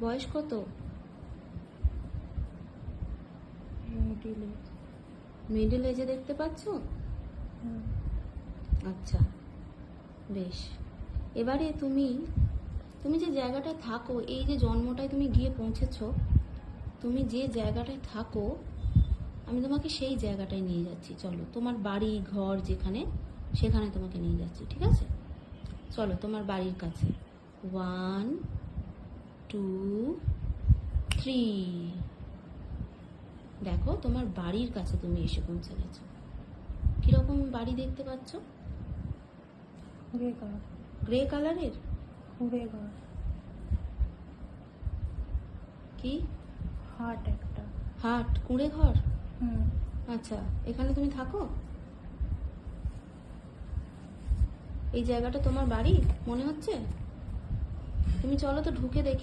বয়স কত? মিডল এজে দেখতে পাচ্ছ? আচ্ছা, বেশ। এবারে তুমি যে জায়গাটায় থাকো, এই যে জন্মটায় তুমি গিয়ে পৌঁছেছ, তুমি যে জায়গাটায় থাকো, আমি তোমাকে সেই জায়গাটায় নিয়ে যাচ্ছি। চলো, তোমার বাড়ি ঘর যেখানে, সেখানে তোমাকে নিয়ে যাচ্ছি, ঠিক আছে? চলো তোমার বাড়ির কাছে। 1 2 3। দেখো তোমার বাড়ির কাছে তুমি এসে পৌঁছে গেছো। কিরকম বাড়ি দেখতে পাচ্ছ? গ্রে কালারের? কি? হাট, কুঁড়ে ঘর? আচ্ছা, এখানে তুমি থাকো? এই জায়গাটা তোমার বাড়ি মনে হচ্ছে? তুমি চলো তো ঢুকে দেখি।